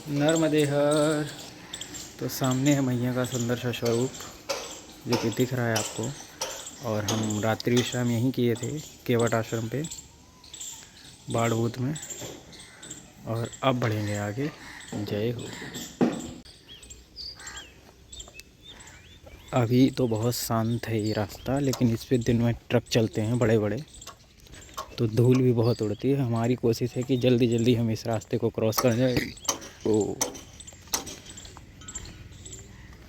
नर्मदे हर। तो सामने है मैया का सुंदर सा स्वरूप जो कि दिख रहा है आपको। और हम रात्रि विश्राम यहीं किए थे केवट आश्रम पे बाड़भूत में। और अब बढ़ेंगे आगे। जय हो। अभी तो बहुत शांत है ये रास्ता, लेकिन इस पे दिन में ट्रक चलते हैं बड़े बड़े, तो धूल भी बहुत उड़ती है। हमारी कोशिश है कि जल्दी जल्दी हम इस रास्ते को क्रॉस कर जाए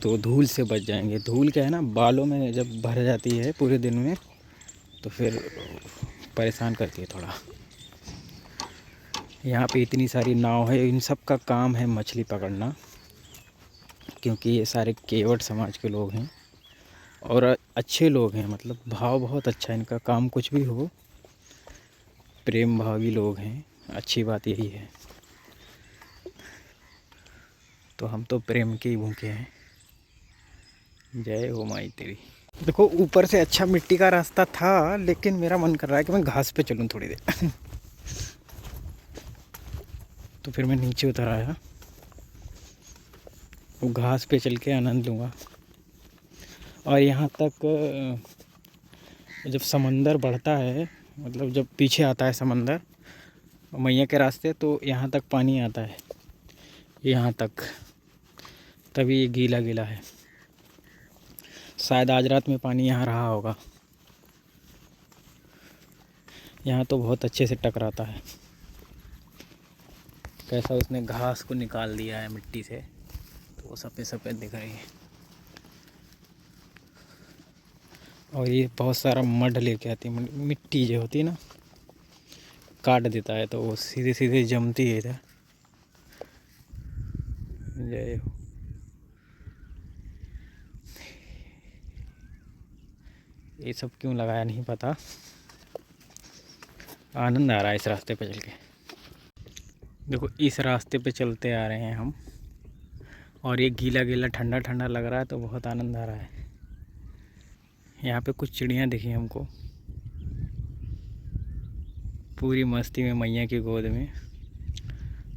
तो धूल से बच जाएंगे। धूल क्या है ना, बालों में जब भर जाती है पूरे दिन में तो फिर परेशान करती है थोड़ा। यहाँ पे इतनी सारी नाव है, इन सब का काम है मछली पकड़ना, क्योंकि ये सारे केवट समाज के लोग हैं और अच्छे लोग हैं। मतलब भाव बहुत अच्छा है इनका, काम कुछ भी हो प्रेम भावी लोग हैं। अच्छी बात यही है। तो हम तो प्रेम के ही भूखे हैं। जय हो माई तेरी। देखो ऊपर से अच्छा मिट्टी का रास्ता था, लेकिन मेरा मन कर रहा है कि मैं घास पे चलूं थोड़ी देर तो फिर मैं नीचे उतर आया, वो घास पे चल के आनंद लूँगा। और यहाँ तक जब समंदर बढ़ता है, मतलब जब पीछे आता है समंदर मैया के रास्ते, तो यहाँ तक पानी आता है, यहाँ तक। तभी ये गीला गीला है। शायद आज रात में पानी यहाँ रहा होगा। यहाँ तो बहुत अच्छे से टकराता है। कैसा उसने घास को निकाल दिया है मिट्टी से, तो वो सफ़ेद सफ़ेद दिख रही है। और ये बहुत सारा मड लेके आती है, मिट्टी जो होती है ना, काट देता है तो वो सीधे सीधे जमती है इधर। जय हो। ये सब क्यों लगाया नहीं पता। आनंद आ रहा है इस रास्ते पे चल के। देखो इस रास्ते पे चलते आ रहे हैं हम, और ये गीला गीला ठंडा ठंडा लग रहा है, तो बहुत आनंद आ रहा है। यहाँ पे कुछ चिड़ियाँ दिखी हमको, पूरी मस्ती में मैया की गोद में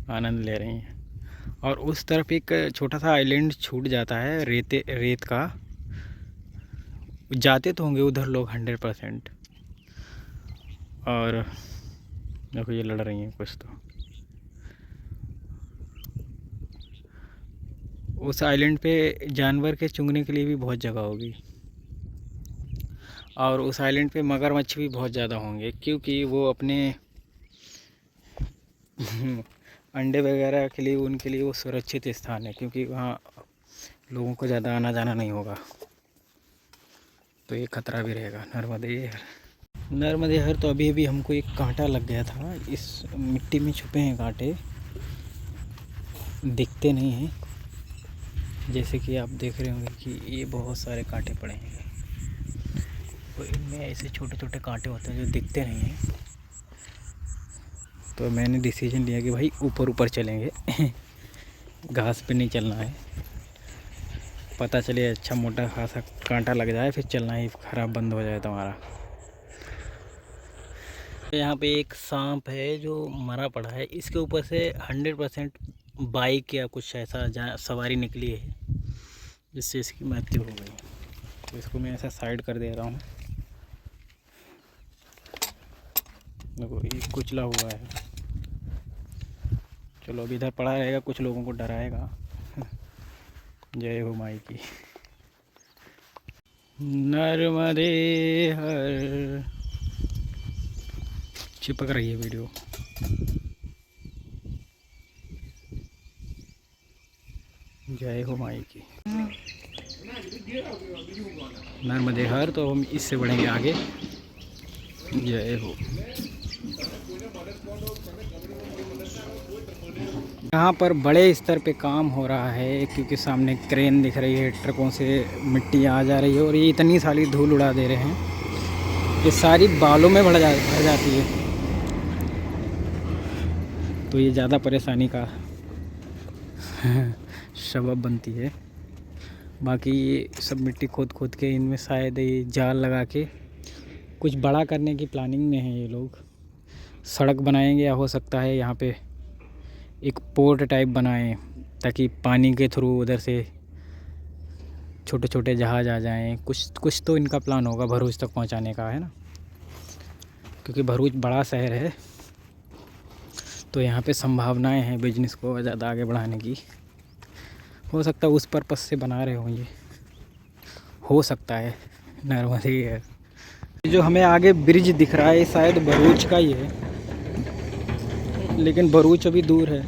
आनंद ले रही हैं। और उस तरफ एक छोटा सा आइलैंड छूट जाता है रेत का। जाते तो होंगे उधर लोग 100%। और देखो ये लड़ रही हैं कुछ तो। उस आइलैंड पे जानवर के चुगने के लिए भी बहुत जगह होगी। और उस आइलैंड पे मगरमच्छ भी बहुत ज़्यादा होंगे, क्योंकि वो अपने अंडे वगैरह के लिए, उनके लिए वो सुरक्षित स्थान है, क्योंकि वहाँ लोगों को ज़्यादा आना जाना नहीं होगा, तो ये खतरा भी रहेगा। नर्मदे हर। तो अभी अभी हमको एक कांटा लग गया था। इस मिट्टी में छुपे हैं कांटे, दिखते नहीं हैं, जैसे कि आप देख रहे होंगे कि ये बहुत सारे कांटे पड़े हैं। तो इनमें ऐसे छोटे छोटे कांटे होते हैं जो दिखते नहीं हैं। तो मैंने डिसीजन लिया कि भाई ऊपर ऊपर चलेंगे घास पे नहीं चलना है। पता चले अच्छा मोटा खासा कांटा लग जाए, फिर चलना ही खराब बंद हो जाए तुम्हारा। यहाँ पे एक सांप है जो मरा पड़ा है, इसके ऊपर से 100% बाइक या कुछ ऐसा सवारी निकली है, जिससे इसकी मृत्यु हो गई। तो इसको मैं ऐसा साइड कर दे रहा हूँ। देखो ये कुचला हुआ है। चलो अभी इधर पड़ा रहेगा, कुछ लोगों को डराएगा। जय हो माई की। नर्मदे हर। चिपक रही है वीडियो। जय हो माई की। नर्मदे हर। तो हम इससे बढ़ेंगे आगे। जय हो। यहाँ पर बड़े स्तर पे काम हो रहा है, क्योंकि सामने क्रेन दिख रही है, ट्रकों से मिट्टी आ जा रही है, और ये इतनी सारी धूल उड़ा दे रहे हैं, ये सारी बालों में भर जाती है। तो ये ज़्यादा परेशानी का सबब बनती है। बाकी ये सब मिट्टी खोद खोद के इनमें शायद ये जाल लगा के कुछ बड़ा करने की प्लानिंग में है ये लोग। सड़क बनाएंगे, या हो सकता है यहाँ पे एक पोर्ट टाइप बनाएं, ताकि पानी के थ्रू उधर से छोटे छोटे जहाज़ आ जाएं। कुछ तो इनका प्लान होगा भरूच तक पहुंचाने का, है ना, क्योंकि भरूच बड़ा शहर है तो यहाँ पे संभावनाएं हैं बिजनेस को ज़्यादा आगे बढ़ाने की। हो सकता है उस पर्पस से बना रहे हों ये, हो सकता है। नर्मदे है जो हमें आगे ब्रिज दिख रहा है शायद भरूच का ही है, लेकिन भरूच अभी दूर है।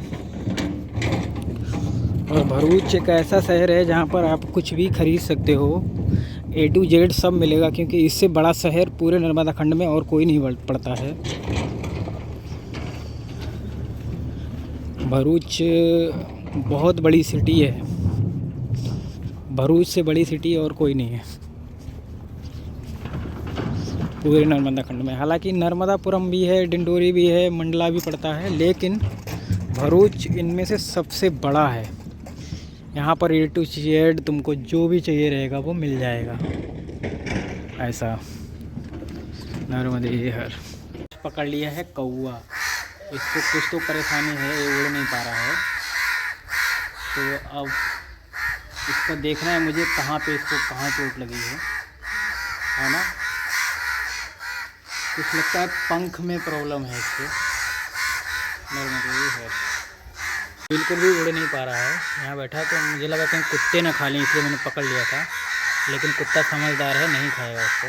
और भरूच एक ऐसा शहर है जहाँ पर आप कुछ भी खरीद सकते हो, A to Z सब मिलेगा, क्योंकि इससे बड़ा शहर पूरे नर्मदा खंड में और कोई नहीं पड़ता है। भरूच बहुत बड़ी सिटी है, भरूच से बड़ी सिटी और कोई नहीं है पूरे नर्मदा खंड में। हालांकि नर्मदापुरम भी है, डिंडोरी भी है, मंडला भी पड़ता है, लेकिन भरूच इनमें से सबसे बड़ा है। यहाँ पर A to Z तुमको जो भी चाहिए रहेगा वो मिल जाएगा, ऐसा। नर्मदे हर पकड़ लिया है कौआ, इसको कुछ तो परेशानी है, ये उड़ नहीं पा रहा है। तो अब इसको देखना है मुझे कहाँ पे इसको कहाँ चोट लगी है ना। कुछ लगता है पंख में प्रॉब्लम है इसके। नर्मदे है बिल्कुल भी उड़ नहीं पा रहा है, यहाँ बैठा तो मुझे लगा कहीं कुत्ते ना खा लें, इसलिए मैंने पकड़ लिया था, लेकिन कुत्ता समझदार है, नहीं खाएगा उसको।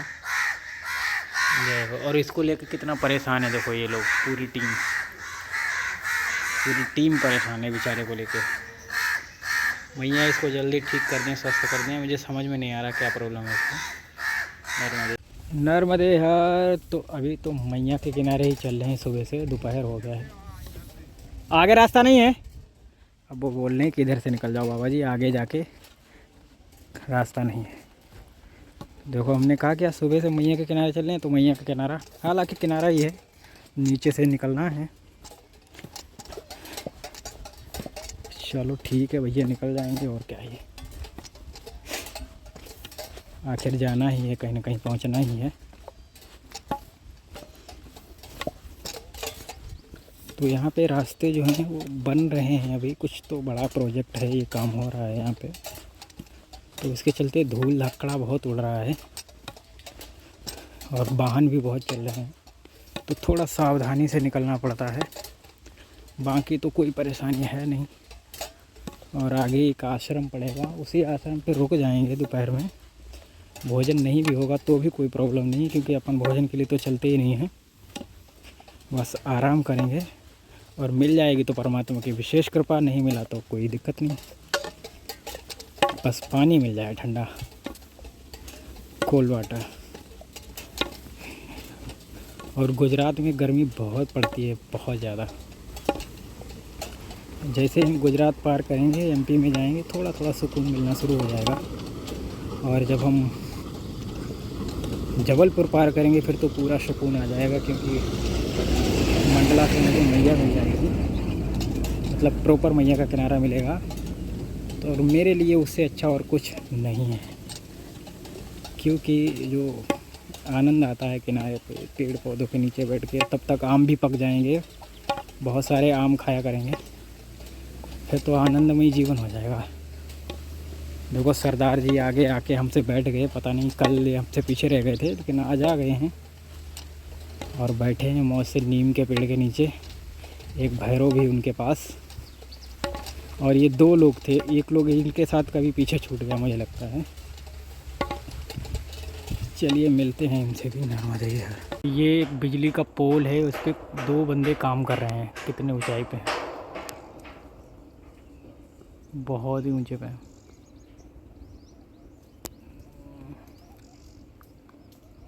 देखो, और इसको लेकर कितना परेशान है, देखो ये लोग पूरी टीम परेशान है बेचारे को लेकर। भैया इसको जल्दी ठीक कर दें, स्वस्थ कर दें, मुझे समझ में नहीं आ रहा क्या प्रॉब्लम है इसको। नर्मदे हर तो अभी तो मैया के किनारे ही चल रहे हैं, सुबह से दोपहर हो गया है। आगे रास्ता नहीं है, अब वो बोल रहे हैं कि इधर से निकल जाओ बाबा जी, आगे जाके रास्ता नहीं है। देखो हमने कहा क्या सुबह से मैया के किनारे चल रहे हैं, तो मैया का किनारा, हालांकि किनारा ही है, नीचे से निकलना है। चलो ठीक है भैया, निकल जाएंगे, और क्या है, आखिर जाना ही है, कहीं ना कहीं पहुंचना ही है। तो यहाँ पे रास्ते जो हैं वो बन रहे हैं, अभी कुछ तो बड़ा प्रोजेक्ट है, ये काम हो रहा है यहाँ पे, तो इसके चलते धूल धक्कड़ा बहुत उड़ रहा है और वाहन भी बहुत चल रहे हैं, तो थोड़ा सावधानी से निकलना पड़ता है। बाकी तो कोई परेशानी है नहीं। और आगे एक आश्रम पड़ेगा, उसी आश्रम पे रुक जाएंगे दोपहर में। भोजन नहीं भी होगा तो भी कोई प्रॉब्लम नहीं, क्योंकि अपन भोजन के लिए तो चलते ही नहीं हैं, बस आराम करेंगे। और मिल जाएगी तो परमात्मा की विशेष कृपा, नहीं मिला तो कोई दिक्कत नहीं, बस पानी मिल जाए ठंडा, कोल्ड वाटर। और गुजरात में गर्मी बहुत पड़ती है, बहुत ज़्यादा। जैसे हम गुजरात पार करेंगे, MP में जाएंगे, थोड़ा थोड़ा सुकून मिलना शुरू हो जाएगा। और जब हम जबलपुर पार करेंगे फिर तो पूरा सुकून आ जाएगा, क्योंकि मंडला से मुझे मैया मिल जाएगी, मतलब प्रॉपर मैया का किनारा मिलेगा। तो और मेरे लिए उससे अच्छा और कुछ नहीं है, क्योंकि जो आनंद आता है किनारे पे पेड़ पौधों के नीचे बैठ के, तब तक आम भी पक जाएंगे, बहुत सारे आम खाया करेंगे, फिर तो आनंदमयी जीवन हो जाएगा। देखो सरदार जी आगे आके हमसे बैठ गए, पता नहीं कल हमसे पीछे रह गए थे, लेकिन आज आ गए हैं और बैठे हैं मौज से नीम के पेड़ के नीचे। एक भैरव भी उनके पास, और ये 2 लोग थे, एक लोग इनके साथ कभी पीछे छूट गया मुझे लगता है। चलिए मिलते हैं इनसे भी। नर्मदे हर। ये एक बिजली का पोल है, उस पर 2 बंदे काम कर रहे हैं, कितने ऊंचाई पे हैं, बहुत ही ऊंचे पे हैं।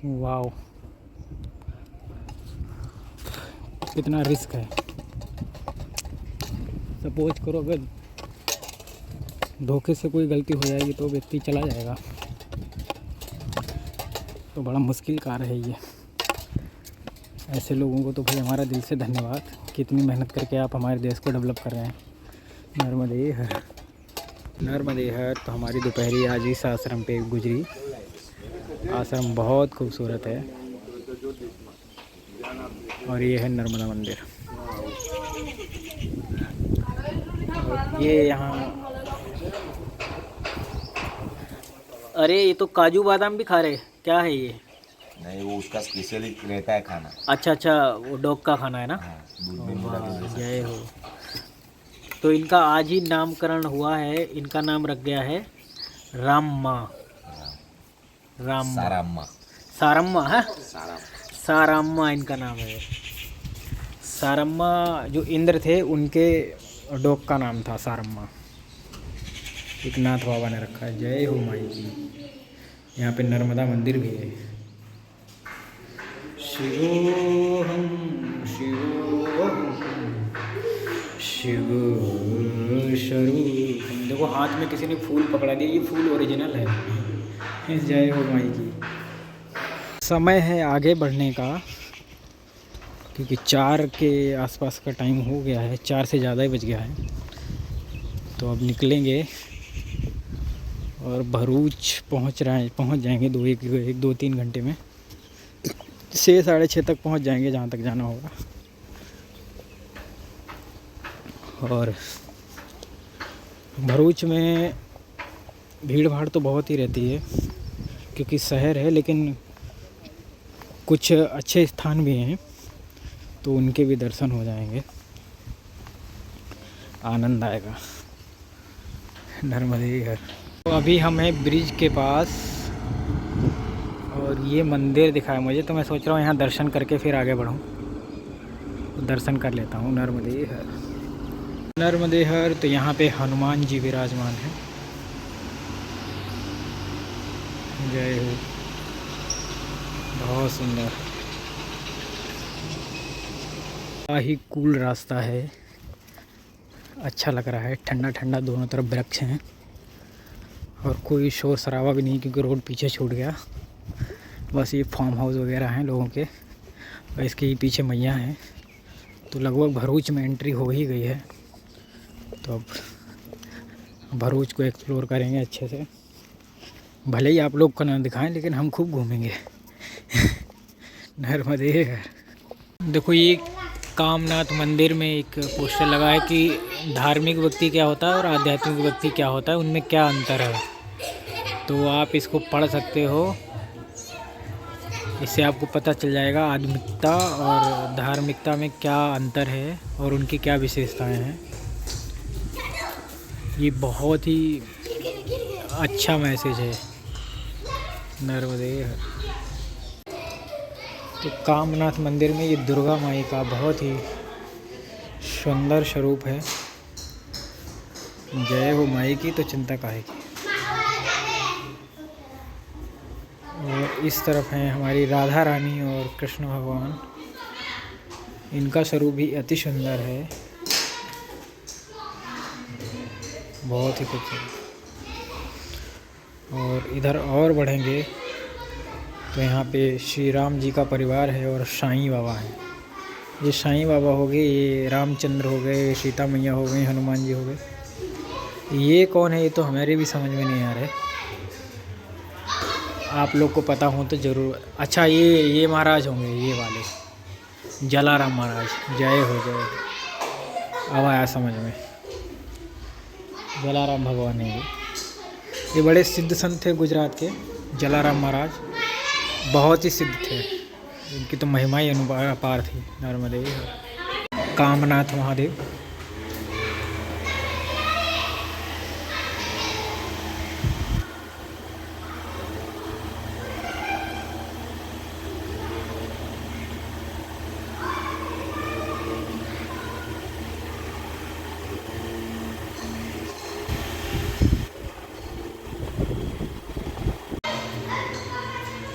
वाओ, कितना रिस्क है। सपोज करो अगर धोखे से कोई गलती हो जाएगी तो व्यक्ति चला जाएगा, तो बड़ा मुश्किल कार्य है ये। ऐसे लोगों को तो भाई हमारा दिल से धन्यवाद, कितनी मेहनत करके आप हमारे देश को डेवलप कर रहे हैं। नर्मदे हर। नर्मदे हर। तो हमारी दोपहरी आज इस आश्रम पे गुजरी। आश्रम बहुत खूबसूरत है, और ये है नर्मदा मंदिर। और ये यहाँ अरे ये तो काजू बादाम भी खा रहे, क्या है ये? नहीं, वो उसका स्पेशली रहता है खाना। अच्छा अच्छा, वो डॉग का खाना है ना। हाँ, दूध में मिला के दे सकते जय हैं। हो। तो इनका आज ही नामकरण हुआ है, इनका नाम रख गया है राम्मा। हाँ, राम्मा, साराम्मा। सारम्मा है, साराम। सारम्मा इनका नाम है। सारम्मा जो इंद्र थे उनके डॉग का नाम था सारम्मा। एक नाथ बाबा ने रखा है। जय हो माई की। यहाँ पे नर्मदा मंदिर भी है। शिवोहम शिवोहम शिव स्वरूपम। देखो हाथ में किसी ने फूल पकड़ा दिया, ये फूल ओरिजिनल है। जय हो माई की। समय है आगे बढ़ने का, क्योंकि 4 के आसपास का टाइम हो गया है, 4 से ज़्यादा ही बज गया है। तो अब निकलेंगे और भरूच पहुंच जाएंगे 2-3 घंटे में। 6-6:30 तक पहुंच जाएंगे जहां तक जाना होगा। और भरूच में भीड़ भाड़ तो बहुत ही रहती है, क्योंकि शहर है, लेकिन कुछ अच्छे स्थान भी हैं, तो उनके भी दर्शन हो जाएंगे। आनंद आएगा। नर्मदे घर। तो अभी हम हैं ब्रिज के पास, और ये मंदिर दिखाया मुझे, तो मैं सोच रहा हूँ यहाँ दर्शन करके फिर आगे बढ़ूँ। तो दर्शन कर लेता हूँ नर्मदे हर। नर्मदे हर, तो यहाँ पे हनुमान जी विराजमान हैं। जय हो। बहुत सुंदर, ही कूल रास्ता है, अच्छा लग रहा है। ठंडा ठंडा, दोनों तरफ वृक्ष हैं और कोई शोर शराबा भी नहीं, क्योंकि रोड पीछे छूट गया। बस ये फार्म हाउस वगैरह हैं लोगों के, और इसके ही पीछे मैया हैं। तो लगभग भरूच में एंट्री हो ही गई है। तो अब भरूच को एक्सप्लोर करेंगे अच्छे से। भले ही आप लोग को ना दिखाएं, लेकिन हम खूब घूमेंगे। नर्मदे घर। देखो ये कामनाथ मंदिर में एक पोस्टर लगा है कि धार्मिक व्यक्ति क्या होता है और आध्यात्मिक व्यक्ति क्या होता है, उनमें क्या अंतर है। तो आप इसको पढ़ सकते हो, इससे आपको पता चल जाएगा आध्यात्मिकता और धार्मिकता में क्या अंतर है और उनकी क्या विशेषताएं हैं। ये बहुत ही अच्छा मैसेज है। नर्मदे। तो कामनाथ मंदिर में ये दुर्गा माई का बहुत ही सुंदर स्वरूप है। जय हो माई की, तो चिंता काहे की। और इस तरफ हैं हमारी राधा रानी और कृष्ण भगवान। इनका स्वरूप भी अति सुंदर है, बहुत ही खूबसूरत। और इधर और बढ़ेंगे तो यहाँ पे श्री राम जी का परिवार है और साईं बाबा हैं। ये साईं बाबा हो गए, ये रामचंद्र हो गए, सीता मैया हो गई, हनुमान जी हो गए। ये कौन है, ये तो हमारे भी समझ में नहीं आ रहे। आप लोग को पता हो तो ज़रूर। अच्छा, ये महाराज होंगे, ये वाले जलाराम महाराज। जय हो जय हो। अब आया समझ में, जलाराम भगवान है ये बड़े सिद्ध संत थे गुजरात के। जलाराम महाराज बहुत ही सिद्ध थे, इनकी तो महिमा ही अपार थी। नर्मदे। कामनाथ महादेव।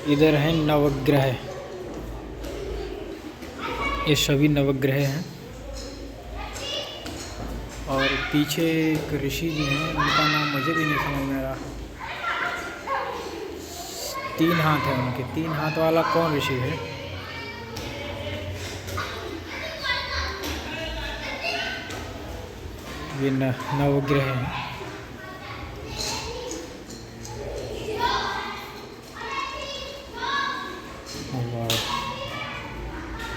इधर हैं नवग्रह, ये सभी नवग्रह हैं। और पीछे एक ऋषि जी हैं, उनका नाम मुझे भी नहीं समझ में आ रहा। 3 हाथ हैं उनके। 3 हाथ वाला कौन ऋषि है? ये नवग्रह हैं।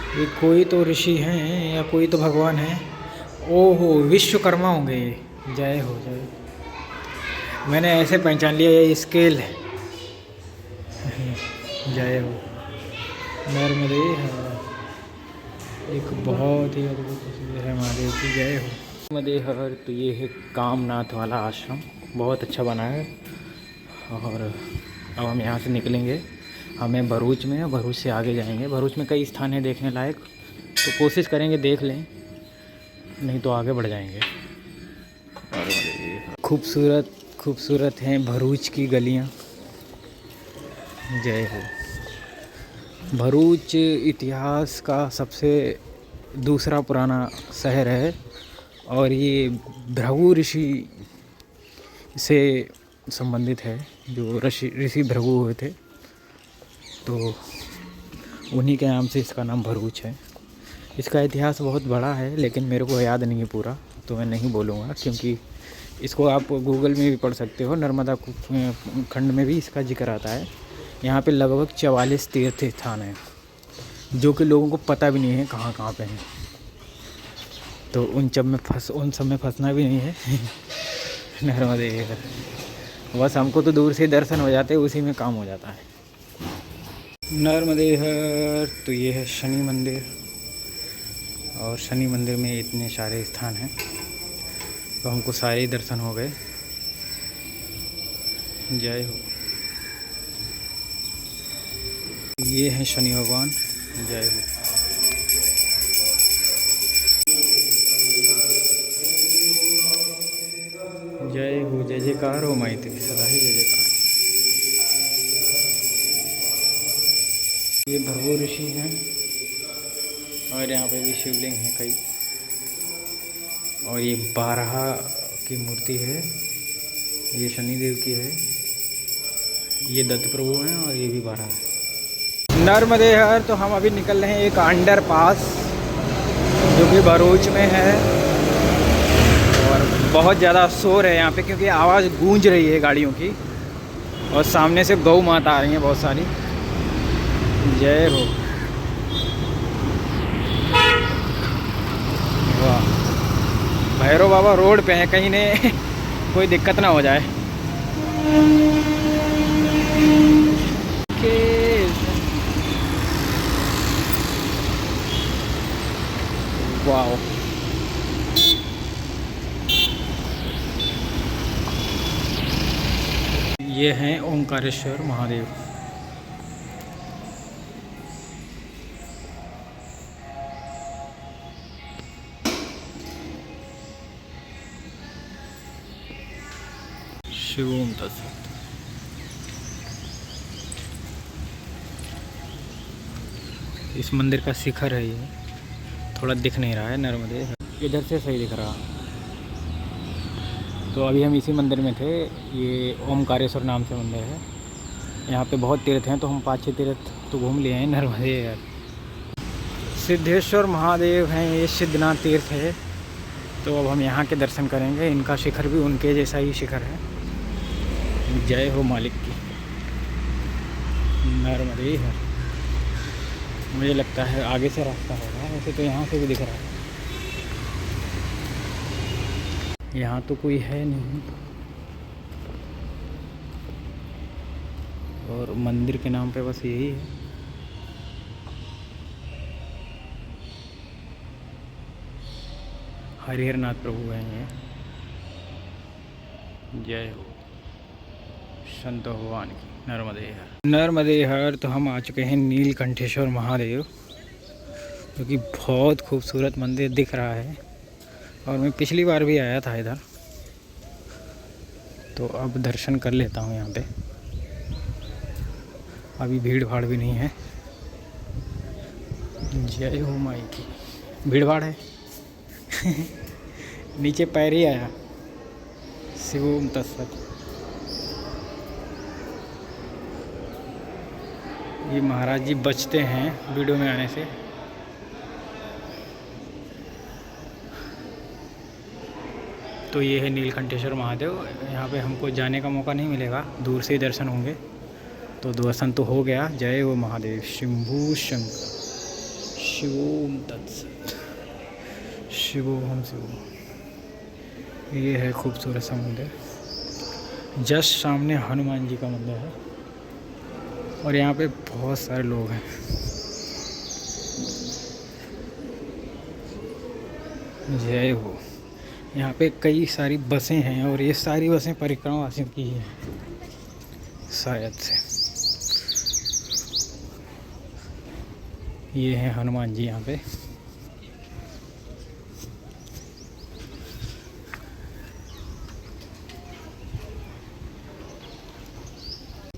ये कोई तो ऋषि हैं या कोई तो भगवान हैं। ओहो, विश्वकर्मा होंगे ये। जय हो जय। मैंने ऐसे पहचान लिया, ये स्केल है, जय हो नर्मदे हर। एक बहुत ही अद्भुत तस्वीर है महादेव की। जय हो नर्मदे हर। तो ये है कामनाथ वाला आश्रम, बहुत अच्छा बना है। और अब हम यहाँ से निकलेंगे, हमें भरूच में, भरूच से आगे जाएंगे। भरूच में कई स्थान है देखने लायक, तो कोशिश करेंगे देख लें, नहीं तो आगे बढ़ जाएंगे। खूबसूरत खूबसूरत हैं भरूच की गलियाँ। जय हो। भरूच इतिहास का सबसे दूसरा पुराना शहर है और ये भृगु ऋषि से संबंधित है। जो ऋषि भृगु हुए थे, तो उन्हीं के नाम से इसका नाम भरूच है। इसका इतिहास बहुत बड़ा है, लेकिन मेरे को याद नहीं है पूरा, तो मैं नहीं बोलूँगा, क्योंकि इसको आप गूगल में भी पढ़ सकते हो। नर्मदा खंड में भी इसका जिक्र आता है। यहाँ पे लगभग 44 तीर्थ स्थान हैं, जो कि लोगों को पता भी नहीं है कहाँ कहाँ पे हैं। तो उन सब में फंसना भी नहीं है। नर्मदे हर। बस हमको तो दूर से दर्शन हो जाते हैं, उसी में काम हो जाता है। नर्मदे हर। तो ये है शनि मंदिर, और शनि मंदिर में इतने सारे स्थान हैं, तो हमको सारे ही दर्शन हो गए। जय हो। ये हैं शनि भगवान। जय हो। जय हो। जय जयकार हो माई तेरी, सदा ही जय जयकार। ये भृगु ऋषि हैं, और यहाँ पे भी शिवलिंग हैं कई। और ये 12 की मूर्ति है, ये शनिदेव की है। ये दत्त प्रभु हैं, और ये भी 12 है। नर्मदे हर। तो हम अभी निकल रहे हैं एक अंडर पास, जो कि भरूच में है, और बहुत ज़्यादा शोर है यहाँ पे, क्योंकि आवाज़ गूंज रही है गाड़ियों की, और सामने से गौ माता आ रही हैं बहुत सारी। जय हो। वाह। भैरव बाबा रोड पे हैं, कहीं ने कोई दिक्कत ना हो जाए। वाह। ये हैं ओंकारेश्वर महादेव। शिवोम तत्सत। इस मंदिर का शिखर है ये, थोड़ा दिख नहीं रहा है। नर्मदे इधर से सही दिख रहा। तो अभी हम इसी मंदिर में थे। ये ओमकारेश्वर नाम से मंदिर है। यहाँ पे बहुत तीर्थ हैं, तो हम 5-6 तीर्थ तो घूम लिए हैं। नर्मदे यार। सिद्धेश्वर महादेव हैं, ये सिद्धनाथ तीर्थ है। तो अब हम यहाँ के दर्शन करेंगे। इनका शिखर भी उनके जैसा ही शिखर है। जय हो मालिक की। नर्मदे हर। मुझे लगता है आगे से रास्ता होगा, वैसे तो यहाँ से भी दिख रहा है। यहाँ तो कोई है नहीं, और मंदिर के नाम पे बस यही है। हरिहरनाथ प्रभु हैं ये। जय हो संत भगवान की। नर्मदे हर। नर्मदे हर। तो हम आ चुके हैं नीलकंठेश्वर महादेव, जो कि बहुत खूबसूरत मंदिर दिख रहा है, और मैं पिछली बार भी आया था इधर। तो अब दर्शन कर लेता हूँ यहाँ पे। अभी भीड़ भाड़ भी नहीं है। जय हो माई की। भीड़ भाड़ है। नीचे पैर ही आया। शिवोम तत्सत। ये महाराज जी बचते हैं वीडियो में आने से। तो ये है नीलकंठेश्वर महादेव। यहाँ पे हमको जाने का मौका नहीं मिलेगा, दूर से ही दर्शन होंगे। तो दर्शन तो हो गया। जय हो महादेव। शंभू शंकर। शिवोम तत्सत। शिवोम शिव। ये है खूबसूरत सा मंदिर। जस्ट सामने हनुमान जी का मंदिर है। और यहाँ पे बहुत सारे लोग हैं। जय हो। यहाँ पे कई सारी बसें हैं और ये सारी बसें परिक्रमा वासियों की ही हैं शायद से। ये है हनुमान जी यहाँ पे।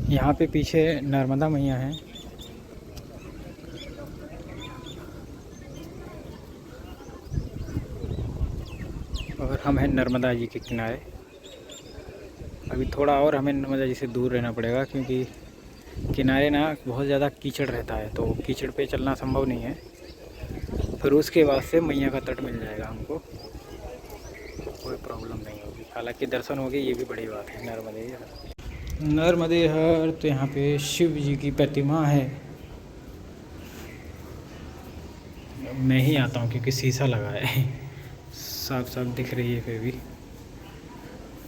यहाँ पे पीछे नर्मदा मैया हैं। और हम हैं नर्मदा जी के किनारे। अभी थोड़ा और हमें नर्मदा जी से दूर रहना पड़ेगा क्योंकि किनारे ना बहुत ज़्यादा कीचड़ रहता है, तो कीचड़ पे चलना संभव नहीं है। फिर उसके बाद से मैया का तट मिल जाएगा हमको, कोई प्रॉब्लम नहीं होगी। हालांकि दर्शन हो गए, ये भी बड़ी बात है। नर्मदे हर तो यहाँ पे शिव जी की प्रतिमा है। मैं ही आता हूँ क्योंकि शीशा लगा है, साफ साफ दिख रही है। फिर भी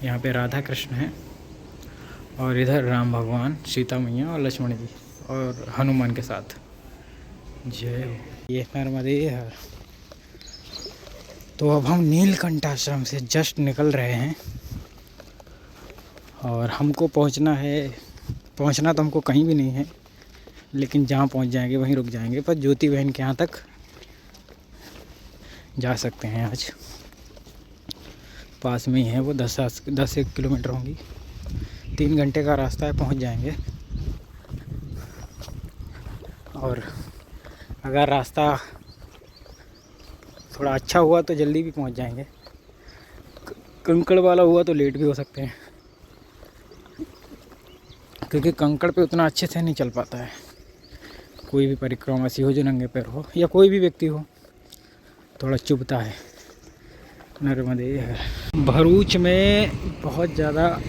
यहाँ पे राधा कृष्ण है और इधर राम भगवान, सीता मैया और लक्ष्मण जी और हनुमान के साथ। जय हो। ये नर्मदे हर। तो अब हम नीलकंठ आश्रम से जस्ट निकल रहे हैं और हमको पहुंचना तो हमको कहीं भी नहीं है, लेकिन जहाँ पहुंच जाएंगे वहीं रुक जाएंगे। पर ज्योति बहन के यहाँ तक जा सकते हैं आज, पास में ही है वो। 10-1 किलोमीटर होंगी, 3 घंटे का रास्ता है, पहुंच जाएंगे। और अगर रास्ता थोड़ा अच्छा हुआ तो जल्दी भी पहुंच जाएंगे, कंकड़ वाला हुआ तो लेट भी हो सकते हैं, क्योंकि कंकड़ पे उतना अच्छे से नहीं चल पाता है। कोई भी परिक्रमावासी हो जो नंगे पैर हो या कोई भी व्यक्ति हो, थोड़ा चुभता है। नर्मदे है। भरूच में बहुत ज़्यादा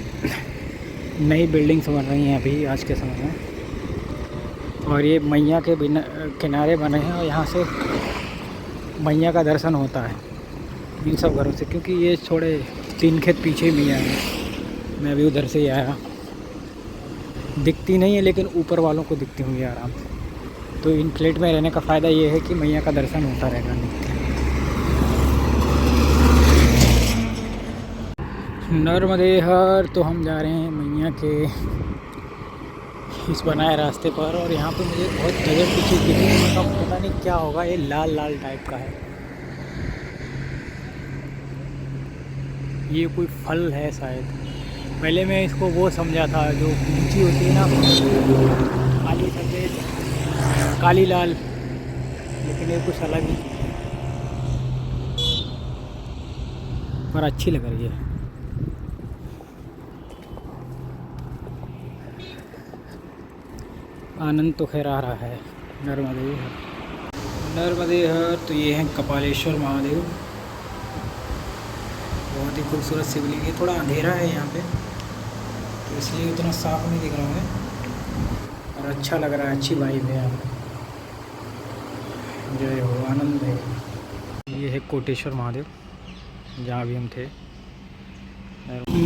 नई बिल्डिंग्स बन रही हैं अभी आज के समय में, और ये मैया के किनारे बने हैं और यहाँ से मैया का दर्शन होता है इन सब घरों से, क्योंकि ये थोड़े 3 खेत पीछे ही मैया है। मैं अभी उधर से ही आया, दिखती नहीं है लेकिन ऊपर वालों को दिखती होंगी आराम से। तो इन फ्लैट में रहने का फ़ायदा ये है कि मैया का दर्शन होता रहेगा नित्य। नर्मदे हर तो हम जा रहे हैं मैया के इस बनाए रास्ते पर, और यहाँ पे मुझे बहुत गजब की चीज़ दिखी, मतलब पता नहीं क्या होगा। ये लाल लाल टाइप का है, ये कोई फल है शायद। पहले मैं इसको वो समझा था जो लीची होती है ना, काली सफ़ेद काली लाल, लेकिन ये कुछ अलग ही है, पर अच्छी लग रही है। आनंद तो खैर आ रहा है। नर्मदे हर तो ये हैं कपालेश्वर महादेव। बहुत ही खूबसूरत शिवलिंग है। थोड़ा अंधेरा है यहाँ पे तो इसलिए उतना साफ नहीं दिख रहा है, और अच्छा लग रहा है, अच्छी वाइब है यहाँ पे। जय हो, आनंद है। ये है कोटेश्वर महादेव जहाँ भी हम थे।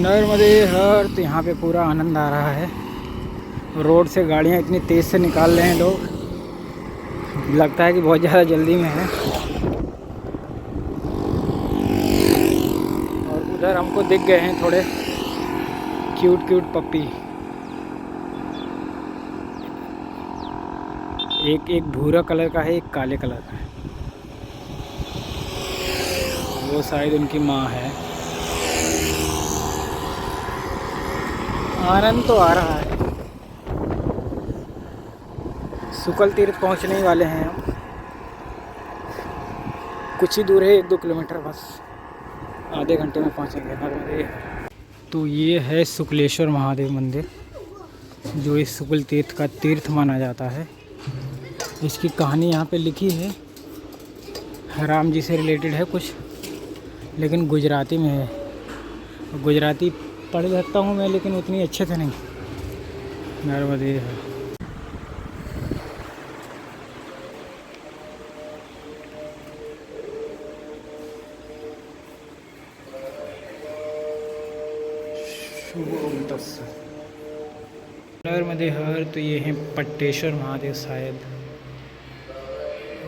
नर्मदे हर तो यहाँ पे पूरा आनंद आ रहा है। रोड से गाड़ियाँ इतनी तेज़ से निकाल रहे हैं लोग, लगता है कि बहुत ज़्यादा जल्दी में है। और उधर हमको दिख गए हैं थोड़े क्यूट पप्पी, एक भूरा कलर का है, एक काले कलर का है। वो शायद उनकी माँ है। आनंद तो आ रहा है। शुक्ल तीर्थ पहुंचने ही वाले हैं हम, कुछ ही दूर है, 1-2 किलोमीटर बस, आधे घंटे में पहुंचेंगे। तो ये है शुक्लेश्वर महादेव मंदिर, जो इस शुक्ल तीर्थ का तीर्थ माना जाता है। इसकी कहानी यहाँ पे लिखी है, राम जी से रिलेटेड है कुछ, लेकिन गुजराती में है। गुजराती पढ़ सकता हूँ मैं, लेकिन उतनी अच्छे से नहीं। नर्मदे है। नर्मदे हर तो ये हैं पट्टेश्वर महादेव शायद,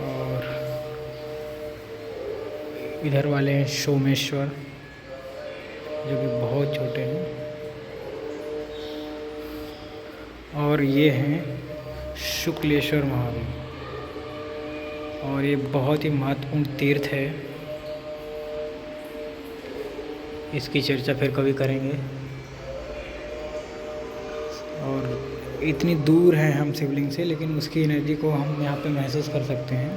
और इधर वाले हैं सोमेश्वर जो कि बहुत छोटे हैं, और ये हैं शुक्लेश्वर महादेव, और ये बहुत ही महत्वपूर्ण तीर्थ है। इसकी चर्चा फिर कभी करेंगे। और इतनी दूर है हम शिवलिंग से, लेकिन उसकी एनर्जी को हम यहाँ पे महसूस कर सकते हैं।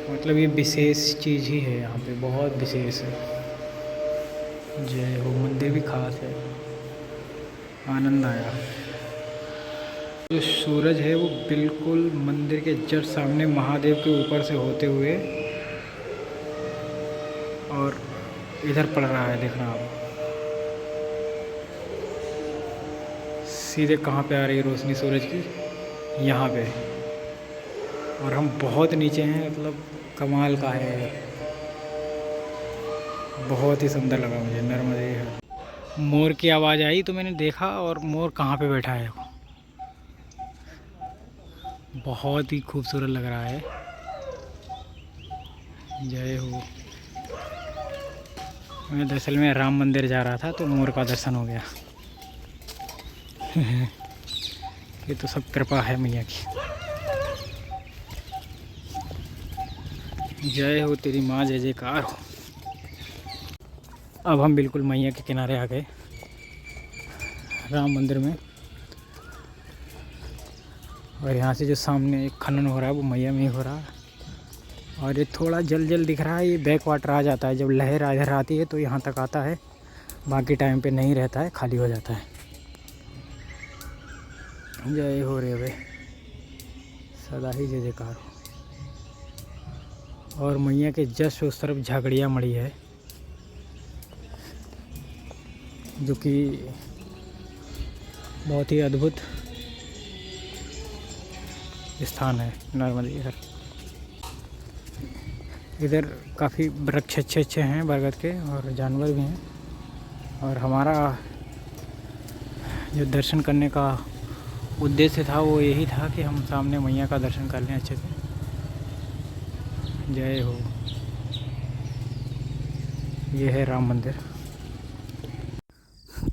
मतलब ये विशेष चीज़ ही है यहाँ पे, बहुत विशेष है। जय हो। मंदिर भी खास है, आनंद आया। जो सूरज है वो बिल्कुल मंदिर के जस्ट सामने महादेव के ऊपर से होते हुए और इधर पड़ रहा है, देखना आप सीधे कहाँ पे आ रही है रोशनी सूरज की, यहाँ पे। और हम बहुत नीचे हैं, मतलब कमाल का है, बहुत ही सुंदर लगा मुझे। नर्मदे है। मोर की आवाज़ आई तो मैंने देखा, और मोर कहाँ पे बैठा है, बहुत ही खूबसूरत लग रहा है। जय हो। मैं दरअसल में राम मंदिर जा रहा था तो मोर का दर्शन हो गया। ये तो सब कृपा है मैया की। जय हो तेरी माँ, जय जयकार हो। अब हम बिल्कुल मैया के किनारे आ गए राम मंदिर में, और यहाँ से जो सामने एक खनन हो रहा है वो मैया में ही हो रहा है। और ये थोड़ा जल जल दिख रहा है, ये बैक वाटर आ जाता है, जब लहर इधर आती है तो यहाँ तक आता है, बाकी टाइम पे नहीं रहता है, खाली हो जाता है। जय हो रे वे, सदा ही जय जयकार हो। और मैया के जस्ट उस तरफ झागड़िया मड़ी है, जो कि बहुत ही अद्भुत स्थान है नर्मदे इधर। इधर काफ़ी वृक्ष अच्छे हैं बरगद के, और जानवर भी हैं। और हमारा जो दर्शन करने का उद्देश्य था वो यही था कि हम सामने मैया का दर्शन कर लें अच्छे से। जय हो। ये है राम मंदिर।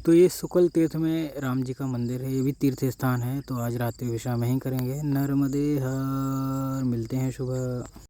तो ये शुक्ल तीर्थ में राम जी का मंदिर है, ये भी तीर्थ स्थान है। तो आज रात्रि विश्राम यहीं करेंगे। नर्मदे हर, मिलते हैं सुबह।